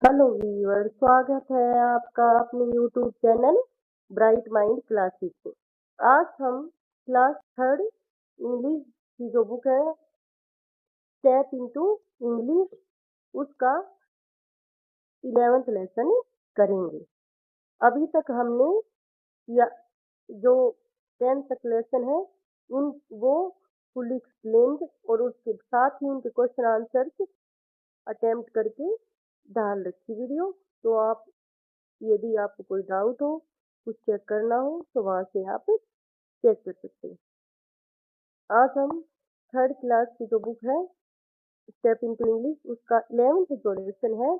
Hello viewer, स्वागत है आपका अपने YouTube channel bright mind classes में। आज हम क्लास थर्ड इंग्लिश की जो बुक है स्टेप इनटू इंग्लिश उसका 11th लेसन करेंगे। अभी तक हमने या जो 10th तक लेसन है उन वो फुल एक्सप्लेन्ड और उसके साथ ही उनके क्वेश्चन आंसर अटेम्प्ट करके डाल रखी वीडियो। तो आप यदि आपको कोई डाउट हो, कुछ चेक करना हो तो वहां से आप चेक कर सकते हैं। आज हम थर्ड क्लास की जो बुक है स्टेप इनटू इंग्लिश उसका 11th जो लेसन है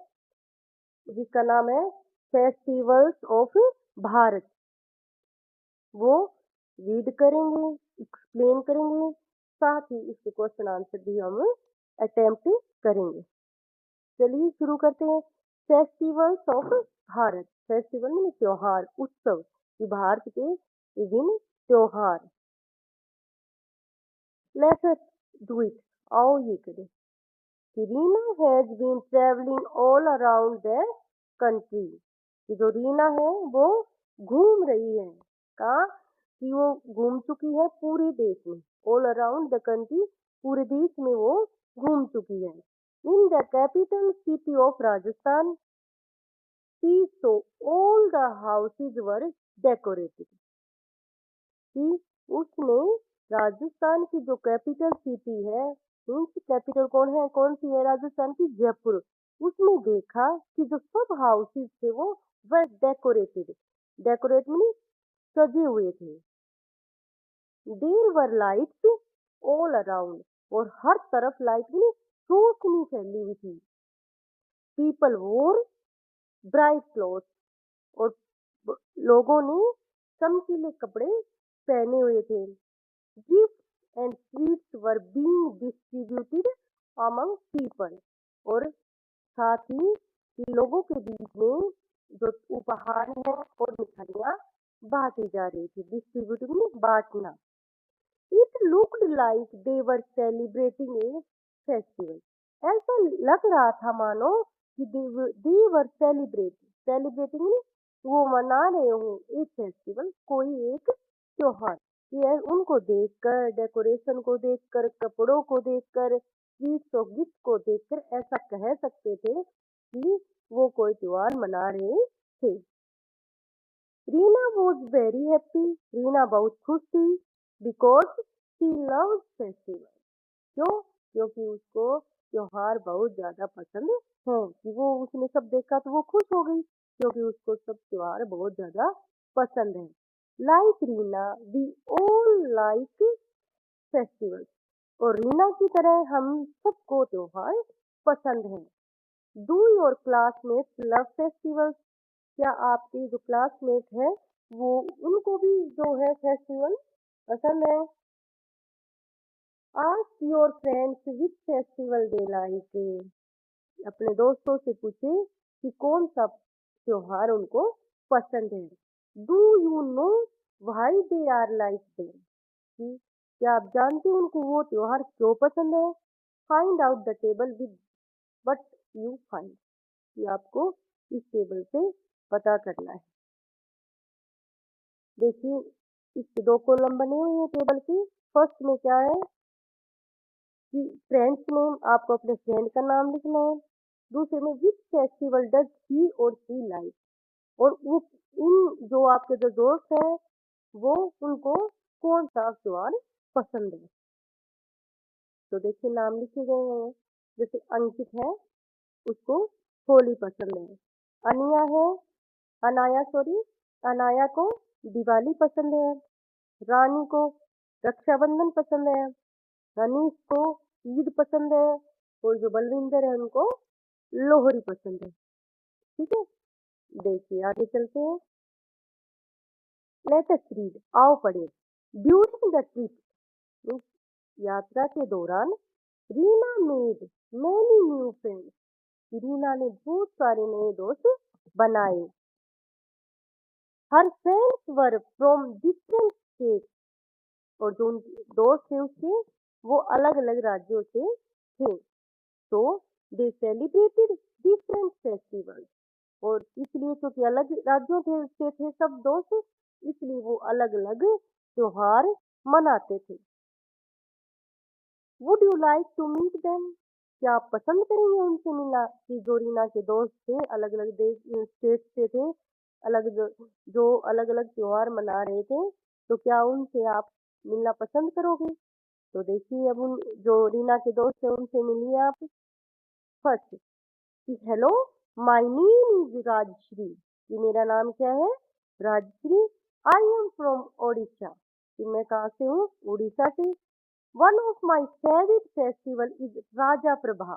जिसका नाम है फेस्टिवल्स ऑफ भारत, वो रीड करेंगे, एक्सप्लेन करेंगे, साथ ही इसके क्वेश्चन आंसर भी हम अटेम्प्ट करेंगे। चलिए शुरू करते हैं। फेस्टिवल्स ऑफ भारत, फेस्टिवल में त्योहार, उत्सव कि भारत के विभिन्न त्योहार। लेट्स डू इट, आओ ये करें। Reena has been travelling all around the country, कि जो रीना है वो घूम रही है। कहाँ कि वो घूम चुकी है पूरे देश में। ऑल अराउंड द कंट्री, पूरे देश में वो घूम चुकी है। In the capital city of Rajasthan see so all the houses were decorated, कि उसने राजस्थान की जो कैपिटल सिटी है, उनकी कैपिटल कौन सी है राजस्थान की? जयपुर। उसमें देखा कि जो सब हाउसेज थे वो वर डेकोरेटेड, डेकोरेट मीन सजे हुए थे। There were lights all around, और हर तरफ लाइट में रोशनी फैली हुई थी। पीपल वोर ब्राइट क्लोथ, और लोगों ने चमकीले कपड़े पहने हुए थे। Gift and sweets were being distributed among people, और साथ ही लोगों के बीच में जो उपहार है और मिठाइयाँ बांटी जा रही थी। डिस्ट्रीब्यूटिंग में बांटना। It looked like they were celebrating A festival, ऐसा लग रहा था मानो कि दे वर सेलिब्रेटिंग वो मना रहे हो एक फेस्टिवल, कोई एक त्योहार। ये उनको देखकर, डेकोरेशन को देखकर, कपड़ों को देखकर, स्वीट्स और गिफ्ट को देखकर ऐसा कह सकते थे कि वो कोई त्योहार मना रहे थे। Reena was very happy, Reena बहुत खुश थी। बिकॉज शी लव्स फेस्टिवल, क्यों? क्योंकि उसको त्योहार बहुत ज्यादा पसंद है। कि वो उसने सब देखा तो वो खुश हो गई क्योंकि उसको सब त्योहार बहुत ज्यादा पसंद है। Like Reena we all like festival, और रीना की तरह हम सबको त्योहार पसंद है। Do your classmates love festivals, क्या आपके जो क्लासमेट है वो उनको भी जो है फेस्टिवल पसंद है? Ask your friends which festival they like, अपने दोस्तों से पूछे कि कौन सा त्योहार उनको पसंद है। Do you know why they are like them, कि क्या आप जानते हैं उनको वो त्योहार क्यों पसंद है? Find out the table with what you find, कि आपको इस टेबल से पता करना है। देखिए इसके दो कॉलम बने हुए हैं टेबल के। फर्स्ट में क्या है कि फ्रेंड्स नेम, आपको अपने फ्रेंड का नाम लिखना है। दूसरे में विच फेस्टिवल डज ही और शी लाइक, और वो इन जो आपके जो दोस्त हैं वो उनको कौन सा त्योहार पसंद है। तो देखिए नाम लिखे गए हैं। जैसे अंकित है, उसको होली पसंद है। अनिया है, अनाया को दिवाली पसंद है। रानी को रक्षाबंधन पसंद है। रनीश को ईद पसंद है। और जो बलविंदर है उनको लोहड़ी पसंद है। ठीक है, देखिए आगे चलते हैं। लेट अस रीड, आओ पढ़े। ड्यूरिंग द ट्रिप, यात्रा के दौरान, Reena made many new friends, Reena ने बहुत सारे नए दोस्त बनाए। हर friends were from different state, और जो उनके दोस्त थे उसके वो अलग अलग राज्यों से थे। तो दे सेलिब्रेटेड डिफरेंट फेस्टिवल्स। और इसलिए क्योंकि अलग राज्यों से थे सब दोस्त, इसलिए वो अलग अलग त्योहार मनाते थे। Would you like to meet them? क्या आप पसंद करेंगे उनसे मिलना? कि जो रीना के दोस्त थे, अलग अलग देश स्टेट से थे, अलग जो अलग अलग त्योहार मना रहे थे, तो क्या उनसे आप मिलना पसंद करोगे? तो देखिए अब उन जो रीना के दोस्त हैं उनसे मिलिए आप। फर्स्ट कि hello, my name is Rajshree, कि मेरा नाम क्या है? Rajshree. I am from Odisha, कि मैं कहाँ से हूँ? उड़ीसा से। One of my favourite festival is Raja Parba,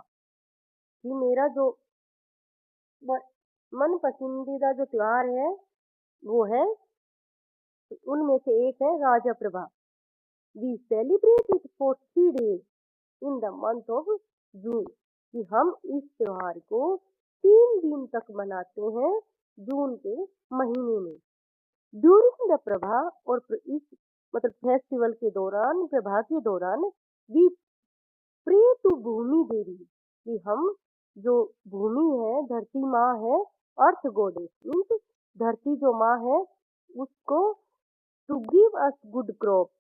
कि मेरा जो मन पसंदीदा जो त्योहार है वो है, उनमें से एक है Raja Parba. We celebrate it for 3 days in the month of June, कि हम इस त्योहार को 3 दिन तक मनाते हैं जून के महीने में। ड्यूरिंग द प्रभा, और इस मतलब फेस्टिवल के दौरान, प्रभा के दौरान, वी प्रे टू भूमि देवी, कि हम जो भूमि है, धरती माँ है, अर्थ गोडेस मीन्स धरती जो माँ है, उसको to give us good crop,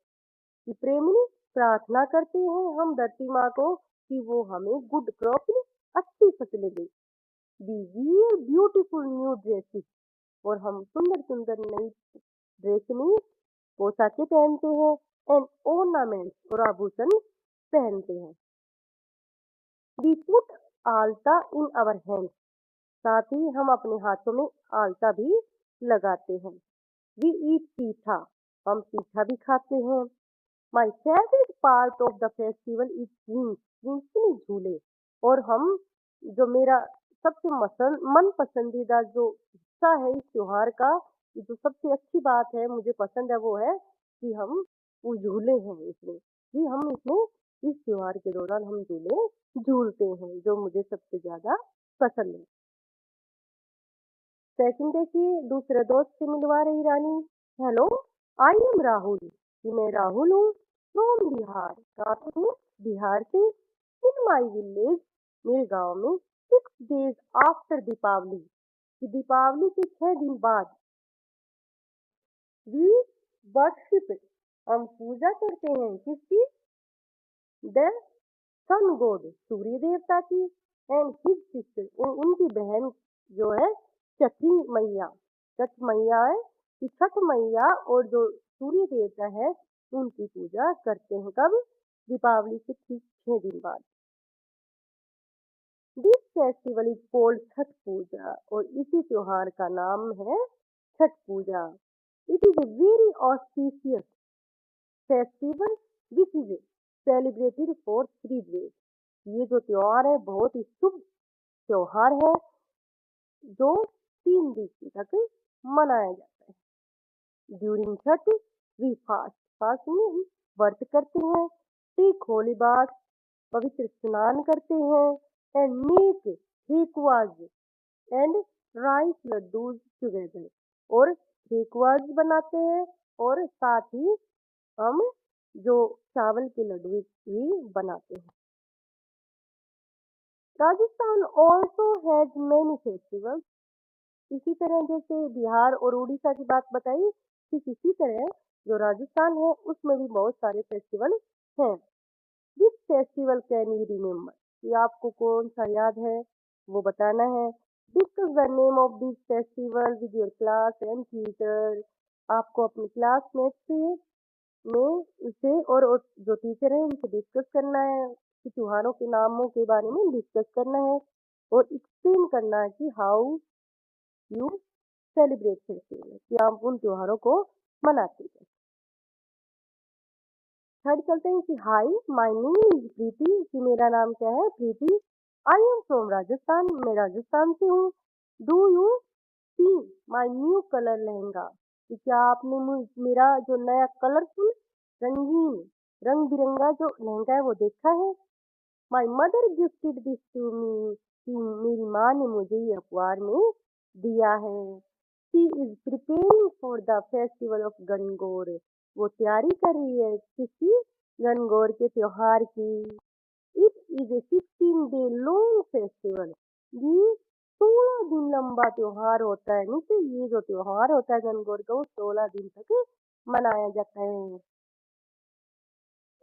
कि प्रेमनी प्रार्थना करते हैं हम धरती माँ को कि वो हमें गुड क्रॉप अच्छी फसलें दे। We wear beautiful new dresses, और हम सुंदर सुंदर नई ड्रेस में पोशाकें पहनते हैं। एंड ornaments, और आभूषण पहनते हैं। वी पुट आलता इन आवर हैंड, साथ ही हम अपने हाथों में आलता भी लगाते हैं। वी ईट पीठा, हम पीठा भी खाते हैं। My favourite part of the festival is swings, swings में झूले। और हम जो मेरा सबसे मन पसंदीदा जो हिस्सा है इस त्योहार का, जो सबसे अच्छी बात है मुझे पसंद है, वो है कि हम वो झूले हैं इसमें, कि हम इसमें इस त्योहार के दौरान हम झूले झूलते हैं, जो मुझे सबसे ज्यादा पसंद है। सेकंड देखिए, दूसरे दोस्त से मिलवा रही रानी। हेलो, आई एम राहुल, कि मैं राहुल हूँ, फ्रॉम बिहार, कहाँ से हूँ? बिहार से। इन माई विलेज, मेरे गांव में, 6 days आफ्टर दीपावली, कि दीपावली के 6 दिन बाद, वी वर्शिप, हम पूजा करते हैं किसकी? द सन गॉड, सूर्य देवता की। एंड हिज सिस्टर, और उनकी बहन जो है छठी मैया, छठ मैया है, कि छठ मैया और जो सूर्य देवता है उनकी पूजा करते हैं कब? दीपावली के ठीक 6 दिन बाद। This festival is called Chhath Puja, और इसी त्योहार का नाम है Chhath Puja. It is a very auspicious festival which is celebrated for 3 days। ये जो त्योहार है बहुत ही शुभ त्योहार है जो 3 दिन तक मनाया जाता है। During Chhath we fast, fast में हम व्रत करते हैं। टेक होली बाथ, पवित्र स्नान करते हैं। And make thekuas and rice laddoos together, और ठेकुआज बनाते हैं, और साथ ही हम जो चावल के लड्डू भी बनाते हैं। Rajasthan also has many festivals, इसी तरह जैसे बिहार और उड़ीसा की बात बताई, ठीक इसी तरह जो राजस्थान है उसमें भी बहुत सारे फेस्टिवल हैं। This festival can you remember, कि आपको कौन सा याद है वो बताना है। Discuss the name of this festival with your class and teacher, आपको अपनी क्लासमेट से में उसे और जो टीचर है उनसे डिस्कस करना है, कि त्योहारों के नामों के बारे में डिस्कस करना है, और एक्सप्लेन करना है कि हाउ यू सेलिब्रेट फेस्टिवल, कि आप उन त्योहारों को मनाते हैं। थर्ड चलते हैं कि हाय, माय नेम इज प्रीति, कि मेरा नाम क्या है? प्रीति। आई एम फ्रॉम राजस्थान, मैं राजस्थान से हूँ। Do you see my new colour lehenga, कि क्या आपने मेरा जो नया कलरफुल रंगीन रंग बिरंगा जो लहंगा है वो देखा है? My mother gifted this to me, कि मेरी माँ ने मुझे ये उपहार में दिया है। She is preparing for the festival of Gangaur, वो तैयारी कर रही है किसी गणगौर के त्योहार की। It is a 16 day long festival, we लंबा त्योहार होता है, मीन्स ये जो त्योहार होता है गणगौर का वो 16 दिन तक मनाया जाता है।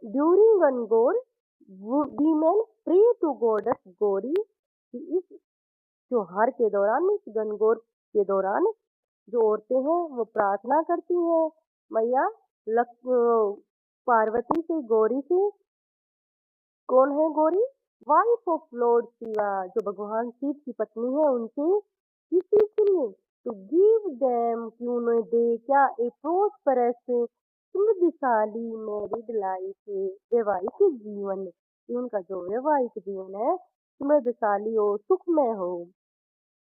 During Gangaur women pray to goddess Gauri. इस त्योहार के दौरान, इस गणगौर के दौरान जो औरतें हैं वो प्रार्थना करती हैं मैया पार्वती से, गौरी से। कौन है Gauri? Wife of Lord Shiva, जो भगवान शिव की पत्नी है उनसे। किस चीज के लिए? टू गिव देम, कि उन्हें दे क्या? ए प्रोस्परस, समृद्धशाली मैरिड लाइफ, वैवाहिक जीवन, कि उनका जो वैवाहिक जीवन है समृद्धशाली हो, सुखमय हो।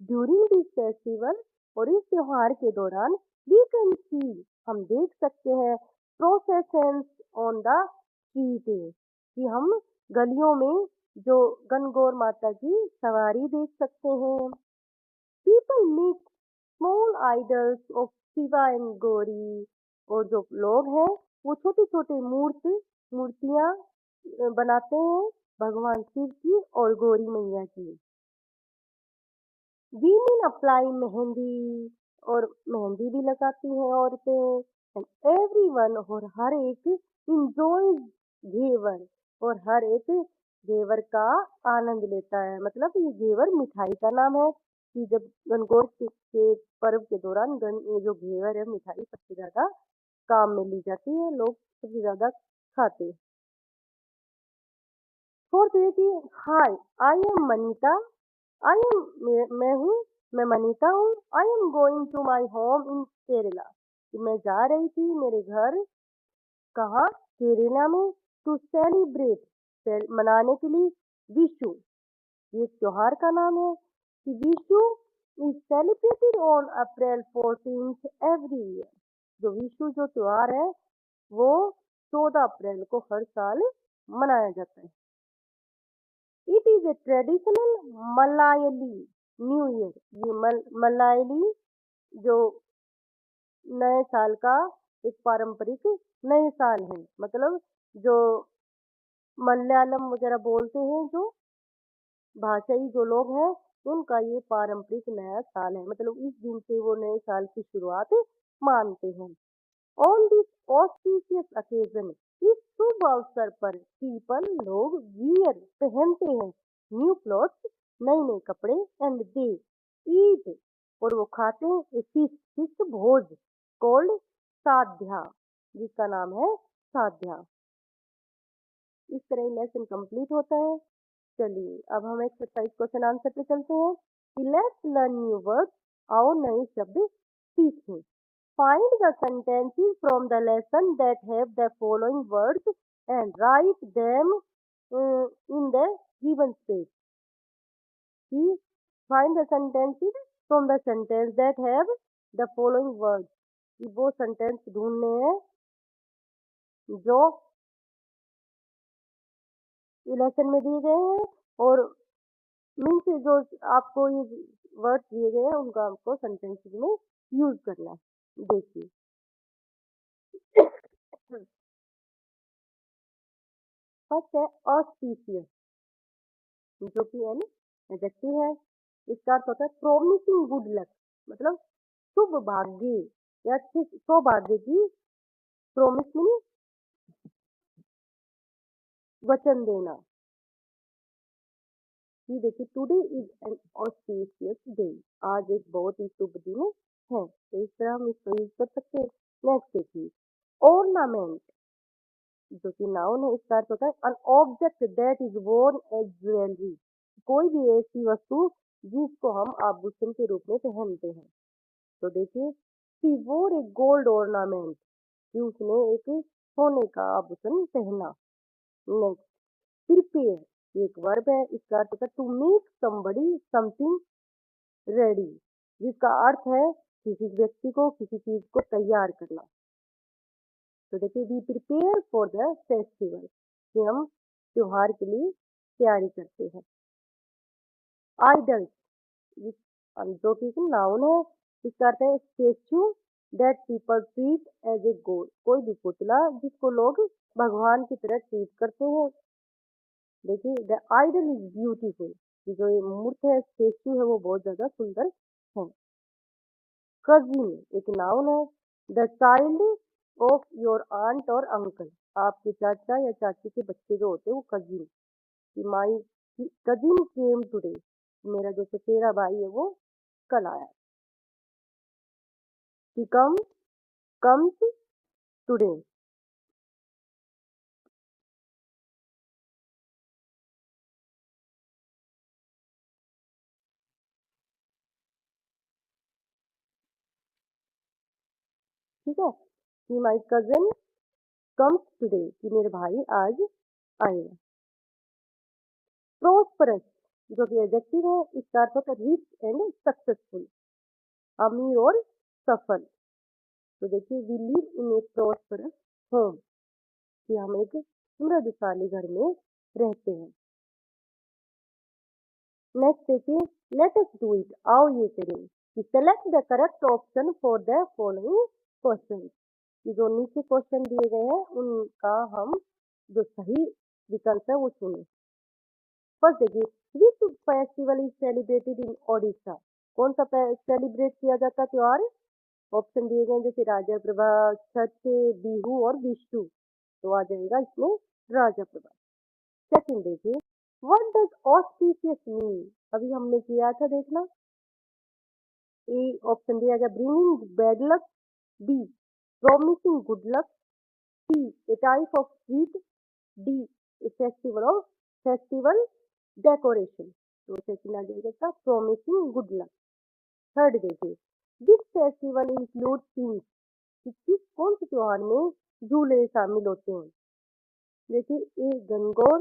ड्यूरिंग दिस फेस्टिवल, और इस त्योहार के दौरान, वी कैन सी, हम देख सकते हैं, प्रोसेशंस ऑन द स्ट्रीट, कि हम गलियों में जो गणगौर माता की सवारी देख सकते हैं। People make small idols of Shiva and Gauri, और जो लोग हैं वो छोटे छोटे मूर्तियां बनाते हैं भगवान शिव की और गौरी मैया की। वीमेन अप्लाई मेहंदी, और मेहंदी भी लगाती हैं औरतें। एंड एवरीवन, और हर एक इंजॉयज घेवर, और हर एक घेवर का आनंद लेता है। मतलब ये घेवर मिठाई का नाम है, कि जब गणगौर के पर्व के दौरान ये जो घेवर है मिठाई सबसे ज्यादा काम में ली जाती है, लोग सबसे ज्यादा खाते हैं। फोर्थ है कि hi, I am Manita, I am, मैं मनीता हूँ। I am going to my home in Kerala, कि मैं जा रही थी मेरे घर। कहाँ? केरला में। टू सेलिब्रेट, मनाने के लिए, विशु, ये त्योहार का नाम है, कि Vishu is celebrated on April 14 every year. जो विशु जो त्योहार है वो 14 अप्रैल को हर साल मनाया जाता है। It is a traditional Malayali new year, ये मलायली जो नए साल का एक पारंपरिक नए साल है। मतलब जो मलयालम वगैरह बोलते हैं जो भाषाई जो लोग हैं उनका ये पारंपरिक नया साल है। मतलब इस दिन से वो नए साल की शुरुआत मानते हैं। ऑन दिस ऑस्पिशियस अकेजन, इस शुभ अवसर पर पीपल, लोग, वियर, पहनते हैं, न्यू क्लॉथ्स, नए नए कपड़े, एंड दे ईट, और वो खाते हैं, ए फिश भोज, कोल्ड साध्या, जिसका नाम है साध्या। इस तरह लेसन कंप्लीट होता है। चलिए अब हम एक्सरसाइज क्वेश्चन आंसर पे चलते हैं, कि लेट्स लर्न न्यू वर्ड्स, आओ नए शब्द सीखें। Find the sentences from the lesson that have the following words and write them in the given space. See, find the sentences from the sentence that have the following words. ये वो sentence ढूंढने हैं जो lesson में दिए गए हैं, और मीन्स जो आपको ये वर्ड्स दिए गए हैं उनका आपको सेंटेंसेस में यूज करना है। देखिए फर्स्ट है ऑस्पिशियस, जो कि एन एडजेक्टिव है। इसका अर्थ होता है प्रोमिसिंग गुड लक, मतलब शुभ भाग्य या अच्छे सौभाग्य की प्रोमिस मीन वचन देना। ये देखिए, today is an auspicious day, आज एक बहुत ही शुभ दिन है, तो इस तरह हम इसको यूज कर सकते हैं। नेक्स्ट देखिए, ऑर्नामेंट, जो कि नाउन है, इसका अर्थ होता है an object that is worn as jewellery, कोई भी ऐसी वस्तु जिसको हम आभूषण के रूप में पहनते हैं। तो देखिए, शी वोर ए गोल्ड ऑर्नामेंट, कि उसने एक सोने का आभूषण पहना। नेक्स्ट, प्रिपेयर, एक वर्ब है, इसका अर्थ होता है to make somebody something ready, जिसका अर्थ है किसी व्यक्ति को किसी चीज को तैयार करना। तो देखिए, we prepare for the festival, कि हम त्योहार के लिए तैयारी करते हैं। आइडल्स, जो कि नाउन है, इसका अर्थ है statue that people treat as a god, कोई भी पुतला जिसको लोग भगवान की तरह ट्रीट करते हैं। देखिए, द आइडल इज ब्यूटीफुल, जो ये मूर्त है, स्टेच्यू है, वो बहुत ज्यादा सुंदर है। कजिन एक नाउन है। The child of your aunt और अंकल, आपके चाचा या चाची के बच्चे जो होते हैं वो कजिन। कि माई कजिन केम टुडे, मेरा जो चचेरा भाई है वो कल आया। कि कम्स टुडे। ठीक है, कि माई कजिन कम्स टुडे, कि मेरे भाई आज आएगा। प्रोस्परस जो कि एडजेक्टिव है, इसका अर्थ होता है रिच एंड सक्सेसफुल, अमीर और सफल। तो देखिए, we live in a prosperous home, कि हम एक समृद्धशाली घर में रहते हैं। नेक्स्ट देखिए, लेट अस डू इट, आओ ये करें। कि select the correct option for the following question, कि जो नीचे क्वेश्चन दिए गए हैं उनका हम जो सही विकल्प है वो चुने। फर्स्ट देखिए, which festival is celebrated in Odisha, कौन सा सेलिब्रेट किया जाता है त्योहार। ऑप्शन दिए गए हैं जैसे राजा प्रभा, छठ, बिहू और विशु। तो आ जाएगा इसमें राजा प्रभा। सेकंड देखिए, व्हाट डज ऑस्पिशियस मीन, अभी हमने किया था देखना। ए ऑप्शन दिया गया bringing bad luck, B promising good luck, C a type of sweet, D a festival decoration. तो सेकंड आ जाएगा इसका प्रॉमिसिंग गुड लक। थर्ड देखिए, दिस फेस्टिवल इंक्लूड थिंग्स, कि किस कौन से त्योहार में झूले शामिल होते हैं। देखिए, A Gangaur,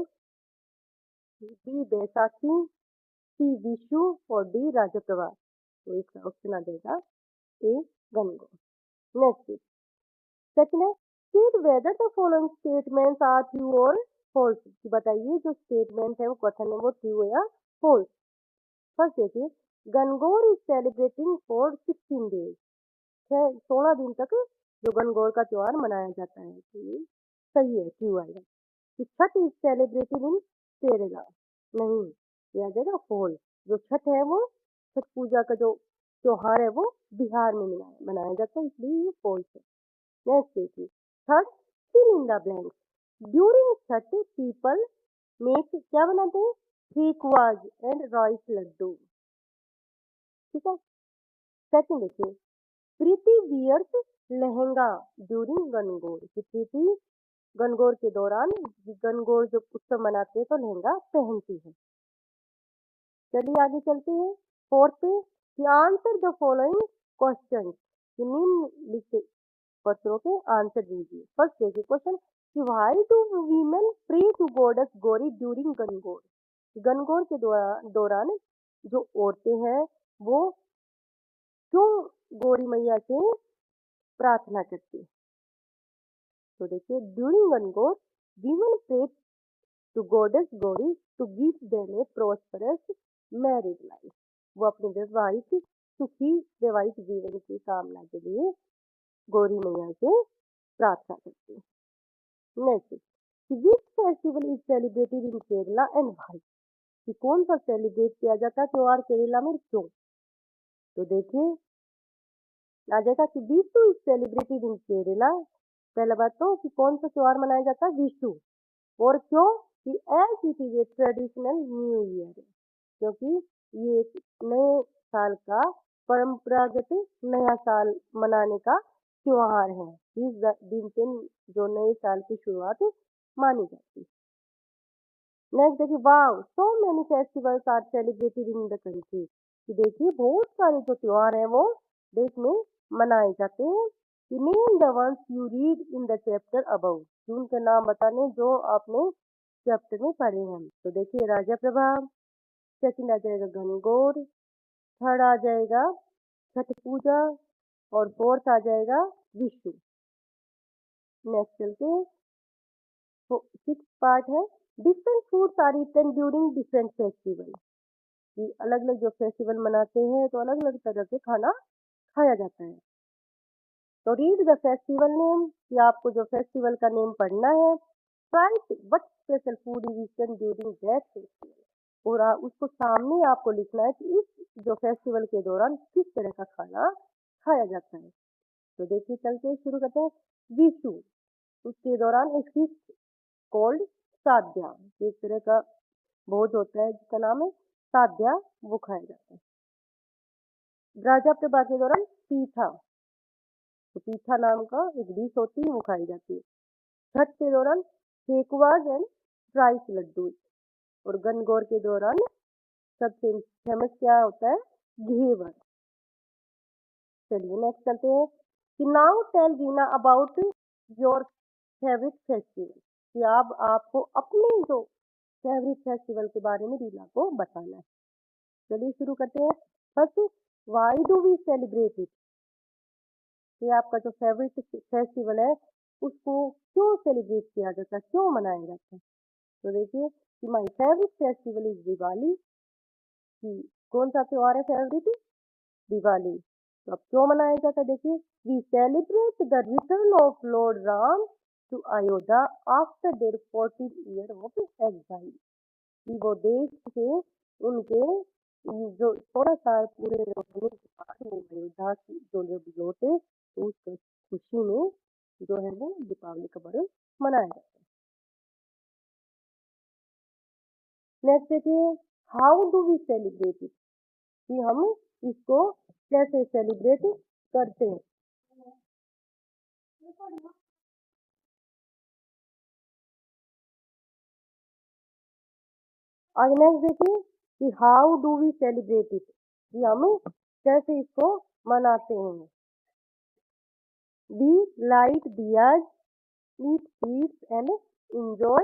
B Baisakhi, C Vishu और डी राजा प्रभा। तो इसका ऑप्शन आ जाएगा ए गणगौर। नेक्स्ट सेकंड है, state whether the following statements are true और फॉल्स, बताइए जो स्टेटमेंट है वो कथन है वो ट्रू है या फॉल्स। फर्स्ट देखिए, Gangaur is celebrating for 16 days, 16 दिन तक जो गणगौर का त्योहार मनाया जाता है। तो ये सही है, ट्रू आएगा। कि Chhath is celebrated in Kerala, नहीं, ये आ जाएगा फॉल्स। जो छठ है वो छठ पूजा का जो त्योहार है वो बिहार में मनाया जाता है, इसलिए ये फॉल्स है। नेक्स्ट देखिए, third, fill in the blanks, during Chhath people make, क्या बनाते हैं, ठेकुआज एंड राइस लड्डू। ठीक है। सेकंड देखिए, प्रीति वियर्स लहंगा ड्यूरिंग गणगौर, कि प्रीति गणगौर के दौरान, गणगौर जो उत्सव मनाते हैं तो लहंगा पहनती है। चलिए आगे चलते हैं। फोर्थ पे, कि आंसर द फॉलोइंग क्वेश्चन, कि निम्नलिखित प्रश्नों के आंसर दीजिए। फर्स्ट देखिए क्वेश्चन, कि why do women pray to goddess Gauri during Gangaur, Gangaur के दौरान जो औरतें हैं वो क्यों गौरी मैया से प्रार्थना करती है। तो देखिए, during Gangaur women pray to goddess Gauri to give them a prosperous married life, वो अपने वैवाहिक सुखी वैवाहिक जीवन की कामना के लिए गौरी मैया से प्रार्थना करते हैं। Next, which festival is celebrated in Kerala and why, कि कौन सा सेलिब्रेट किया जाता है त्योहार केरला में, क्यों। तो देखिए, आ जाएगा कि Vishu is celebrated in Kerala, पहला बात तो कि कौन सा त्योहार मनाया जाता है, विशु। और क्यों, कि as it is a traditional new year, क्योंकि ये एक नए साल का परंपरागत नया साल मनाने का त्योहार है। इस दिन से जो नए साल की शुरुआत मानी जाती है। नेक्स्ट देखिए, wow so many festivals are celebrated in the country, कि देखिए बहुत सारे जो त्योहार हैं वो देश में मनाए जाते हैं। Name the ones you read in the chapter above, उनके नाम बताने जो आपने चैप्टर में पढ़े हैं। तो देखिए, राजा प्रभा, सेकंड आ जाएगा गणगौर, थर्ड आ जाएगा छठ पूजा, और फोर्थ आ जाएगा विशु। नेक्स्ट चलते हैं। तो सिक्स पार्ट है, different foods are eaten during different festival, कि अलग अलग जो फेस्टिवल मनाते हैं तो अलग अलग तरह के खाना खाया जाता है। तो रीड द फेस्टिवल नेम, कि आपको जो फेस्टिवल का नेम पढ़ना है। Write what special food is eaten during that festival, और उसको सामने आपको लिखना है कि इस जो फेस्टिवल के दौरान किस तरह का खाना खाया जाता है। तो देखिए चलते शुरू करते हैं। विशु, उसके दौरान एक फीस्ट कॉल्ड साध्या, एक तरह का भोज होता है जिसका नाम है साध्या, वो खाया जाता है। राजाप्रभा के दौरान पीठा, तो पीठा नाम का एक डिश होती है, वो खाई जाती है। छठ के दौरान ठेकुआज एंड राइस लड्डू, और गणगौर के दौरान सबसे फेमस क्या होता है, घेवर। चलिए नेक्स्ट चलते हैं कि now tell Reena about your favourite festival, कि आप आपको अपने जो फेवरेट फेस्टिवल के बारे में रीना को बताना है। चलिए शुरू करते हैं। First, why do we celebrate it, कि आपका जो फेवरेट फेस्टिवल है उसको क्यों सेलिब्रेट किया जाता है, क्यों मनाया जाता है। तो देखिए कि my favourite festival is Diwali, कि कौन सा त्योहार है फेवरेट, दिवाली। तो अब क्यों मनाया जाता है, देखिए, we celebrate the return of lord Ram to Ayodhya after their 14 year of exile, कि वो देश से उनके जो 16 साल पूरे होने के बाद वो अयोध्या की जो जब लौटे, तो उस खुशी में जो है वो दीपावली का पर्व मनाया जाता है। नेक्स्ट देखिए, how do we celebrate it, कि हम इसको कैसे सेलिब्रेट करते हैं। आज नेक्स्ट देखिए कि how do we celebrate it, कि हम कैसे इसको मनाते हैं। We light diyas, eat sweets and enjoy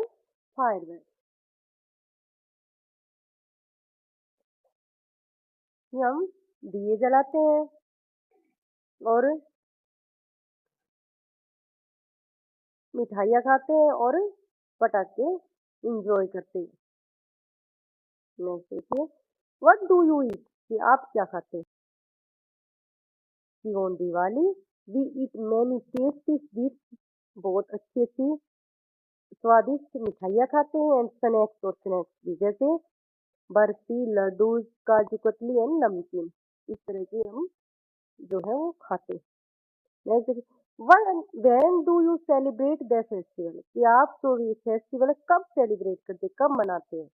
fireworks, कि हम दिए जलाते हैं और मिठाइयाँ खाते हैं और पटाखे इंजॉय करते हैं। नेक्स्ट देखिए, व्हाट डू यू ईट, कि आप क्या खाते हैं। कि on Diwali we eat many tasty sweets, बहुत अच्छी अच्छी स्वादिष्ट मिठाइयाँ खाते हैं, एंड स्नैक्स, और स्नैक्स भी जैसे बर्फी, लड्डू, काजू कतली एंड नमकीन, इस तरह के हम जो है वो खाते हैं। Next, when do you celebrate the festival, कि आप तो ये फेस्टिवल कब सेलिब्रेट करते, कब मनाते हैं।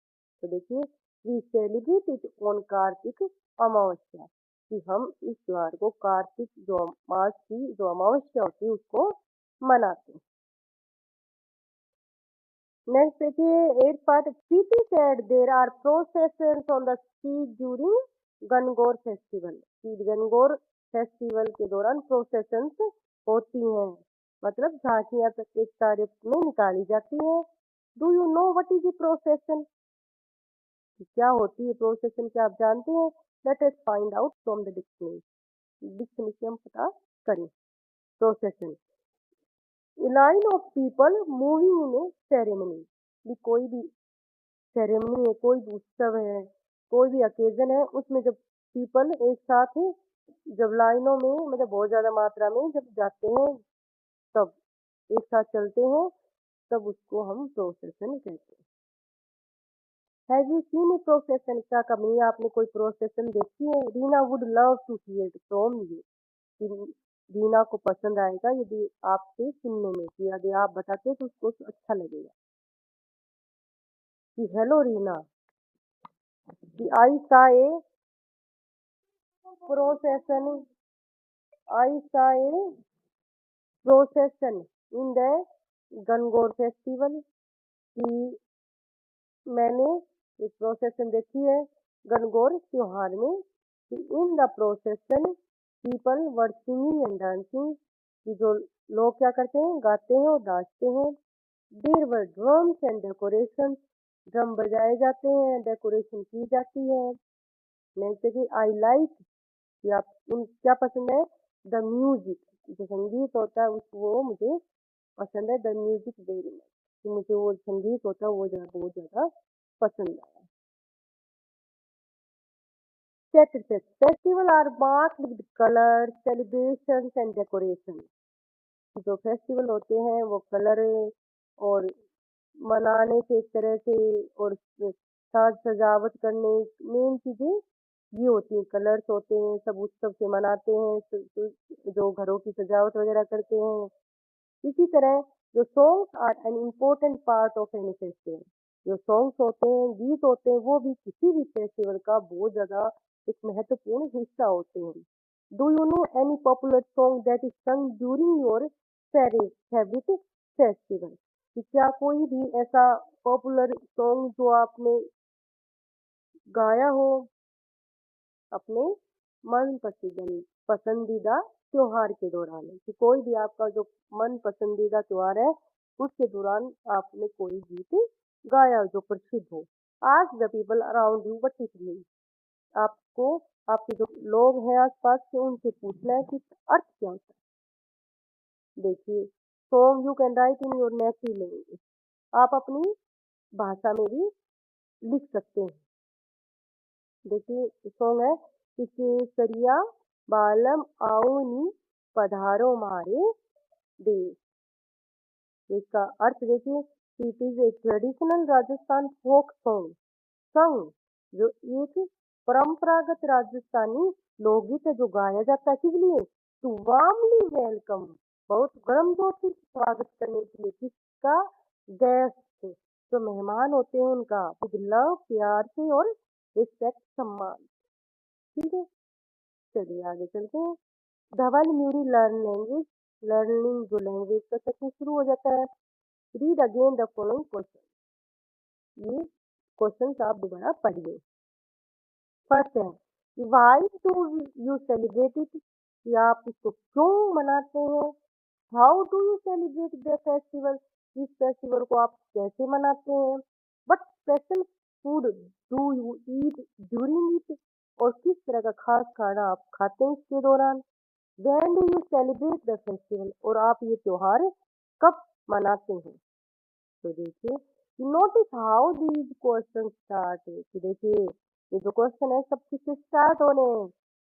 तो देखिए, we celebrate it on Kartik Amavasya, कि हम इस त्योहार को कार्तिक जो मास की जो अमावस्या होती है उसको मनाते हैं। नेक्स्ट देखिए, eight part, Preeti said there are processions on the street during Gangaur festival, कि गणगौर फेस्टिवल के दौरान प्रोसेशंस होती हैं, मतलब झांकियां प्रत्येक तारीख में निकाली जाती हैं। Do you know what is the procession, क्या होती है प्रोसेशन, क्या आप जानते हैं। Let us find out from the dictionary, dictionary से हम पता करें। Procession, a line of people moving in a ceremony, भी कोई भी सेरेमनी है, कोई भी उत्सव है, कोई भी अकेजन है, उसमें जब पीपल एक साथ जब लाइनों में मतलब बहुत ज्यादा मात्रा में जब जाते हैं, तब एक साथ चलते हैं, तब उसको हम प्रोसेशन कहते हैं। Have you seen a procession, क्या कभी आपने कोई प्रोसेशन देखी है। Reena would love to hear from you, Reena को पसंद आएगा यदि आपसे सुनने में, कि यदि आप बताते तो उसको अच्छा लगेगा। कि हेलो रीना, कि आई saw a procession, I saw a procession in the Gangaur festival, कि मैंने एक प्रोसेशन देखी है गणगौर त्योहार में, कि in the procession people were singing and dancing, कि जो लोग क्या करते हैं, गाते हैं और नाचते हैं। There were drums and decoration, drum बजाए जाते हैं, डेकोरेशन की जाती है। नेक्स्ट देखिए, आई लाइक, कि आप उन क्या पसंद है, द म्यूजिक, जो संगीत होता है उसको वो मुझे पसंद है, द म्यूजिक वेरी मच, कि मुझे वो संगीत होता है वो ज़्यादा बहुत ज़्यादा पसंद है। Set festival are marked with colour, celebrations and decoration, जो फेस्टिवल होते हैं वो कलर और मनाने के एक तरह से और साज सजावट करने मेन चीजें ये होती हैं, कलर्स होते हैं, सब उत्सव से मनाते हैं, जो घरों की सजावट वगैरह करते हैं। इसी तरह जो songs are an important part of any festival, जो सॉन्ग्स होते हैं, गीत होते हैं, वो भी किसी भी फेस्टिवल का बहुत ज्यादा एक महत्वपूर्ण हिस्सा होते हैं। Do you no any popular song that is संग ड्यूरिंग योर फेवरेट फेस्टिवल? कि क्या कोई भी ऐसा पॉपुलर सॉन्ग जो आपने गाया हो अपने मन पसंदीदा त्योहार के दौरान, कि कोई भी आपका जो मन पसंदीदा त्योहार है उसके दौरान आपने कोई गीत गाया जो प्रसिद्ध हो। Ask the people around you what it mean. आपको आपके जो लोग हैं आसपास के उनसे पूछना है कि अर्थ क्या होता है। देखिए, song you can write in your native language, आप अपनी भाषा में भी लिख सकते हैं। देखिए सॉन्ग है कि केसरिया बालम आओ नी पधारो मारे देश। इसका अर्थ देखिए, it is a traditional Rajasthan folk song song, जो एक परंपरागत राजस्थानी लोकगीत है जो गाया जाता है किस लिए, टू वार्मली वेलकम, बहुत गर्मजोशी से स्वागत करने के लिए किसका, गेस्ट, जो मेहमान होते हैं उनका, विद लव प्यार से और रिस्पेक्ट सम्मान। ठीक है, चलिए आगे चलते हैं। धवल म्यूरी लर्न लैंग्वेज, लर्निंग जो लैंग्वेज का सेक्शन शुरू हो जाता है। Read again the following question, ये क्वेश्चन आप दोबारा पढ़िए। फर्स्ट है, why do you celebrate it, कि आप इसको क्यों मनाते हैं। How do you celebrate the festival, इस फेस्टिवल को आप कैसे मनाते हैं। What special food do you eat during it, और किस तरह का खास खाना आप खाते हैं इसके दौरान। When do you celebrate the festival, और आप ये त्योहार कब मनाते हैं। तो देखिए, notice how these question start, कि देखिए ये जो क्वेश्चन है सब किससे स्टार्ट हो रहे हैं,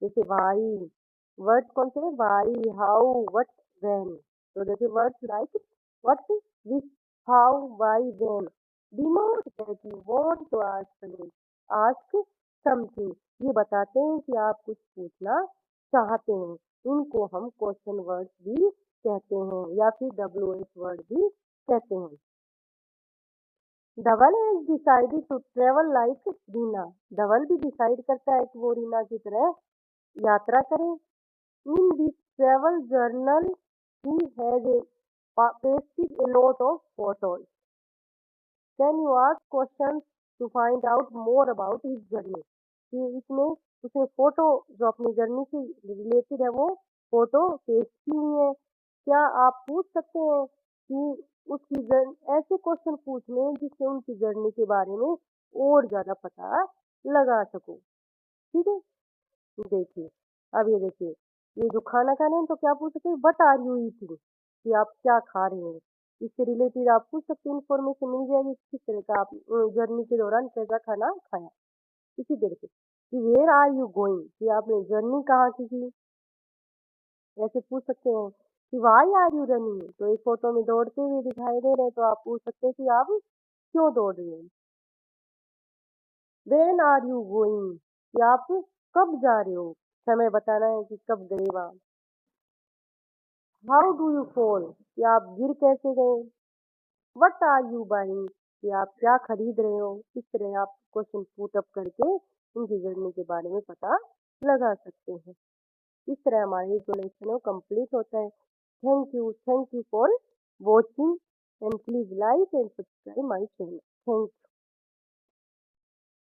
जैसे वाई, वर्ड कौन से, वाई, हाउ, व्हाट, व्हेन। तो देखिए words like what, which, how, why, when denote that you want to ask something, ये बताते हैं कि आप कुछ पूछना चाहते हैं। इनको हम क्वेश्चन वर्ड्स भी कहते हैं या फिर WH वर्ड भी कहते हैं। Dhaval has decided to travel like Reena, Dhaval भी डिसाइड करता है कि वो रीना की तरह यात्रा करे। In this travel journal he has pasted a lot of photos, can you ask question to find out more about his journey, कि इसमें उसने फोटो जो अपनी जर्नी से रिलेटेड है वो फोटो पेश की हुई है। क्या आप पूछ सकते हैं कि उसकी ऐसे क्वेश्चन पूछ लें जिससे उनकी जर्नी के बारे में और ज्यादा पता लगा सको। ठीक है, देखिए, अब ये देखिए, ये जो खाना खा रहे हैं तो क्या पूछ सकते हैं, व्हाट आर यू ईटिंग, कि आप क्या खा रहे हैं। इससे रिलेटेड आप पूछ सकते हैं, इन्फॉर्मेशन मिल जाएगी किस तरह का आप जर्नी के दौरान कैसा खाना खाया। इसी तरह से कि वेयर आर यू गोइंग, कि आपने जर्नी कहाँ की थी। ऐसे पूछ सकते हैं कि वाई आर यू रनिंग, तो इस फोटो में दौड़ते हुए दिखाई दे रहे हैं तो आप पूछ सकते हैं कि आप क्यों दौड़ रहे हैं। वेन आर यू गोइंग, कि आप कब जा रहे हो, समय बताना है कि कब गए वहाँ। हाउ डू यू फॉल, कि आप गिर कैसे गए। व्हाट आर यू बाइंग, कि आप क्या खरीद रहे हो। इस तरह आप क्वेश्चन पुट अप करके उनकी जर्नी के बारे में पता लगा सकते हैं। इस तरह हमारी जो लेसन है वो कंप्लीट होता है। Thank you for watching and please like and subscribe my channel. Thank you.